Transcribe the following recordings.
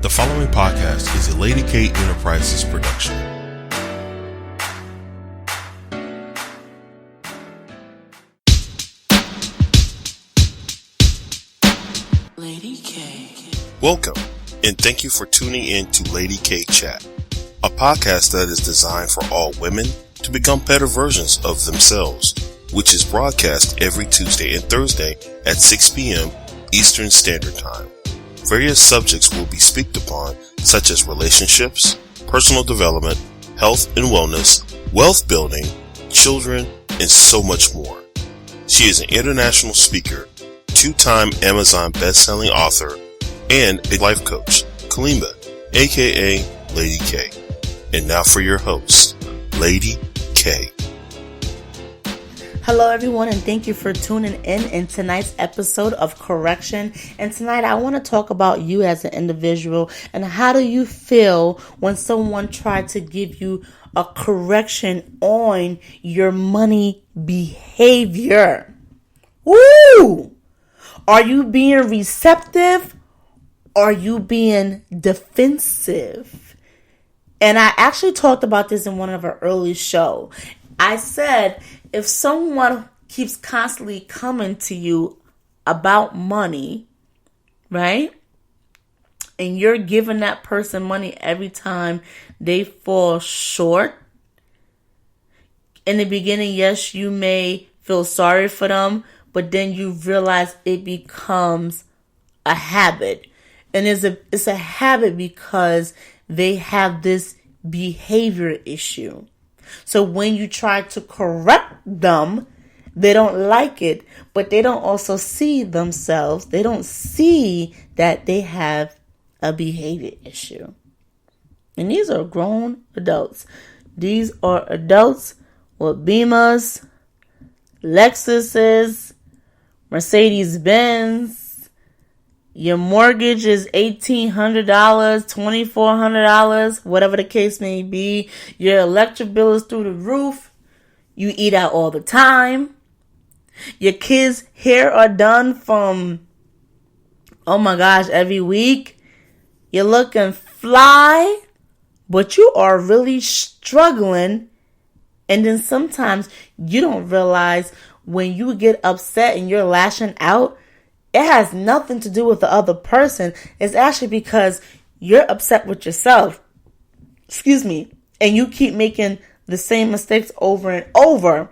The following podcast is a Lady K Enterprises production. Lady K. Welcome, and thank you for tuning in to Lady K Chat, a podcast that is designed for all women to become better versions of themselves, which is broadcast every Tuesday and Thursday at 6 p.m. Eastern Standard Time. Various subjects will be speaked upon, such as relationships, personal development, health and wellness, wealth building, children, and so much more. She is an international speaker, two-time Amazon best-selling author, and a life coach, Kalima, aka Lady K. And now for your host, Lady K. Hello everyone, and thank you for tuning in tonight's episode of Correction. And tonight I want to talk about you as an individual and how do you feel when someone tried to give you a correction on your money behavior. Woo! Are you being receptive? Are you being defensive? And I actually talked about this in one of our early shows. I said, if someone keeps constantly coming to you about money, right? And you're giving that person money every time they fall short. In the beginning, yes, you may feel sorry for them, but then you realize it becomes a habit. And it's a habit because they have this behavior issue. So when you try to correct them, they don't like it, but they don't also see themselves. They don't see that they have a behavior issue. And these are grown adults. These are adults with Beamers, Lexuses, Mercedes-Benz. Your mortgage is $1,800, $2,400, whatever the case may be. Your electric bill is through the roof. You eat out all the time. Your kids' hair are done from, every week. You're looking fly, but you are really struggling. And then sometimes you don't realize when you get upset and you're lashing out, it has nothing to do with the other person. It's actually because you're upset with yourself. And you keep making the same mistakes over and over.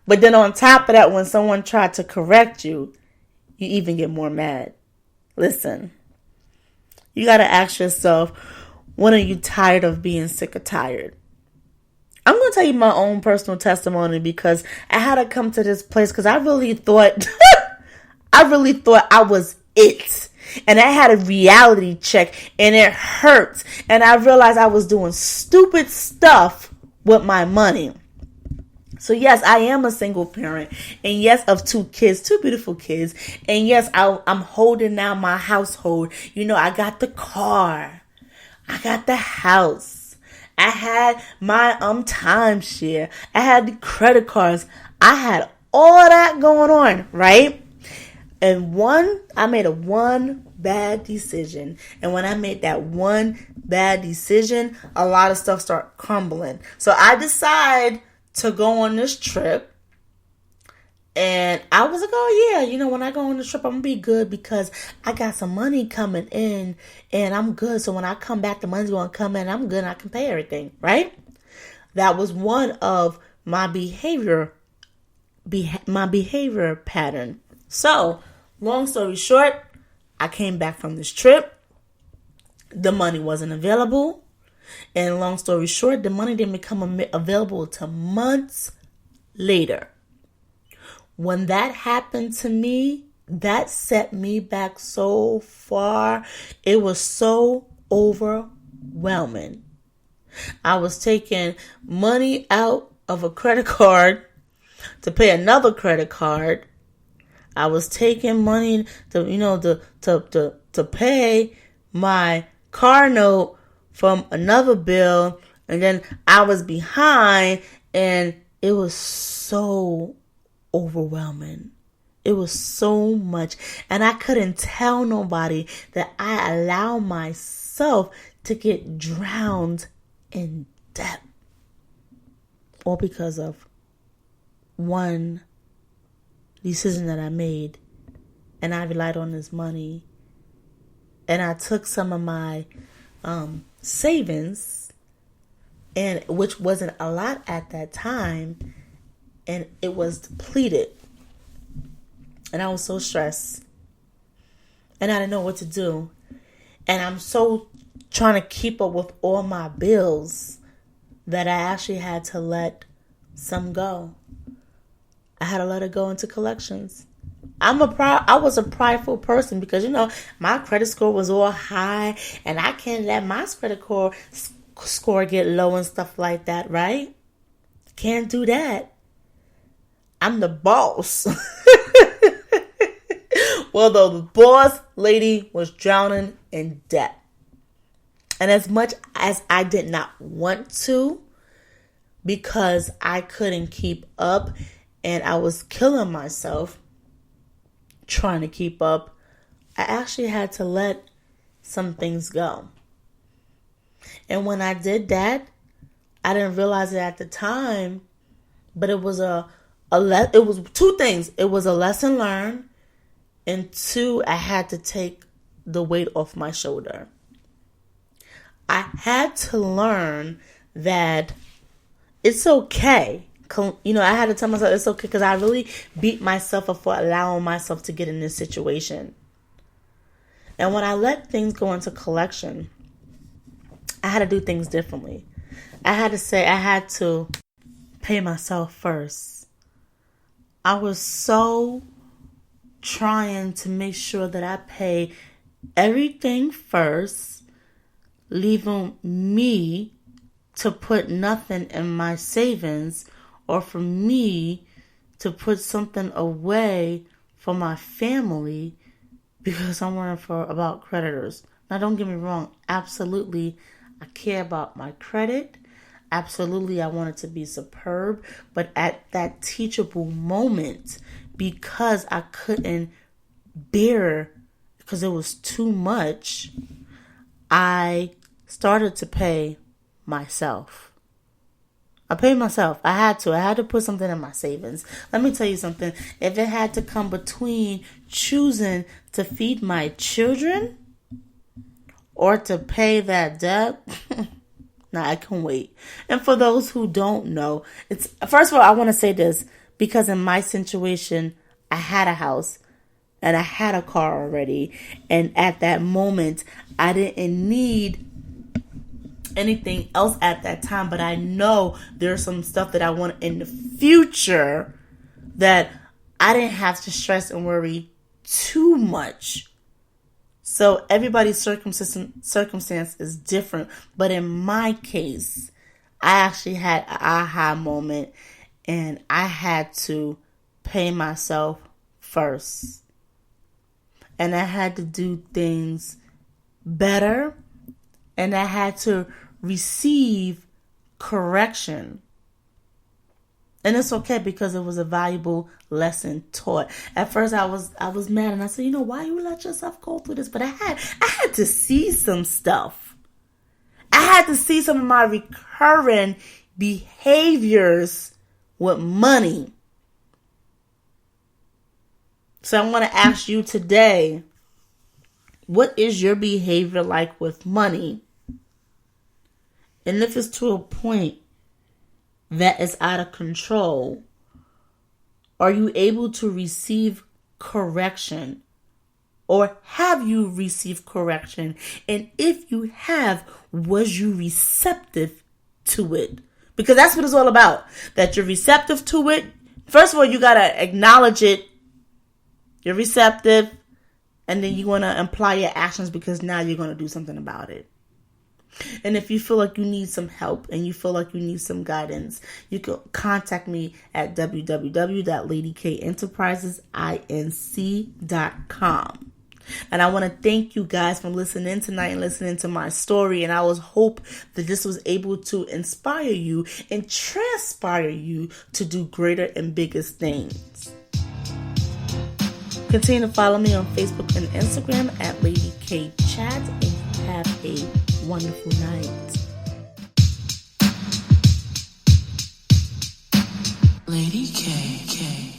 But then on top of that, when someone tried to correct you, you even get more mad. Listen, you got to ask yourself, when are you tired of being sick or tired? I'm going to tell you my own personal testimony because I had to come to this place because I really thought I was it. And I had a reality check and it hurt. And I realized I was doing stupid stuff with my money. So yes, I am a single parent. And yes, of two kids, two beautiful kids. And yes, I'm holding down my household. I got the car. I got the house. I had my timeshare. I had the credit cards. I had all that going on, right? And I made one bad decision. And when I made that one bad decision, a lot of stuff started crumbling. So I decided to go on this trip. And I was like, oh yeah, when I go on this trip, I'm going to be good because I got some money coming in and I'm good. So when I come back, the money's going to come in. I'm good and I can pay everything, right? That was one of my behavior pattern. So, long story short, I came back from this trip. The money wasn't available. And long story short, the money didn't become available until months later. When that happened to me, that set me back so far. It was so overwhelming. I was taking money out of a credit card to pay another credit card. I was taking money to pay my car note from another bill, and then I was behind, and it was so overwhelming. It was so much. And I couldn't tell nobody that I allow myself to get drowned in debt. All because of one decision that I made. And I relied on this money. And I took some of my savings, and which wasn't a lot at that time, and it was depleted. And I was so stressed. And I didn't know what to do. And I'm so trying to keep up with all my bills that I actually had to let some go. I had to let it go into collections. I was a prideful person because, my credit score was all high, and I can't let my credit score get low and stuff like that, right? Can't do that. I'm the boss. Well, the boss lady was drowning in debt. And as much as I did not want to, because I couldn't keep up and I was killing myself trying to keep up, I actually had to let some things go. And when I did that, I didn't realize it at the time, but it was it was two things. It was a lesson learned, and two, I had to take the weight off my shoulder. I had to learn that it's okay. I had to tell myself it's okay, because I really beat myself up for allowing myself to get in this situation. And when I let things go into collection, I had to do things differently. I had to pay myself first. I was so trying to make sure that I pay everything first, leaving me to put nothing in my savings, or for me to put something away for my family, because I'm worrying about creditors. Now, don't get me wrong. Absolutely, I care about my credit. Absolutely, I want it to be superb. But at that teachable moment, because I couldn't bear, because it was too much, I started to pay myself. I paid myself. I had to put something in my savings. Let me tell you something. If it had to come between choosing to feed my children or to pay that debt, I can wait. And for those who don't know, first of all, I want to say this, because in my situation, I had a house and I had a car already. And at that moment, I didn't need anything else at that time, but I know there's some stuff that I want in the future that I didn't have to stress and worry too much. So everybody's circumstance is different, but in my case, I actually had an aha moment, and I had to pay myself first, and I had to do things better, and I had to receive correction. And it's okay, because it was a valuable lesson taught. At first I was mad, and I said, why you let yourself go through this? But I had to see some stuff. I had to see some of my recurring behaviors with money. So I want to ask you today, what is your behavior like with money? And if it's to a point that is out of control, are you able to receive correction? Or have you received correction? And if you have, was you receptive to it? Because that's what it's all about. That you're receptive to it. First of all, you got to acknowledge it. You're receptive. And then you want to apply your actions, because now you're going to do something about it. And if you feel like you need some help and you feel like you need some guidance, you can contact me at www.ladykenterprisesinc.com. And I want to thank you guys for listening tonight and listening to my story. And I hope that this was able to inspire you and transpire you to do greater and bigger things. Continue to follow me on Facebook and Instagram at Lady K Chat, and have a wonderful night. Lady K.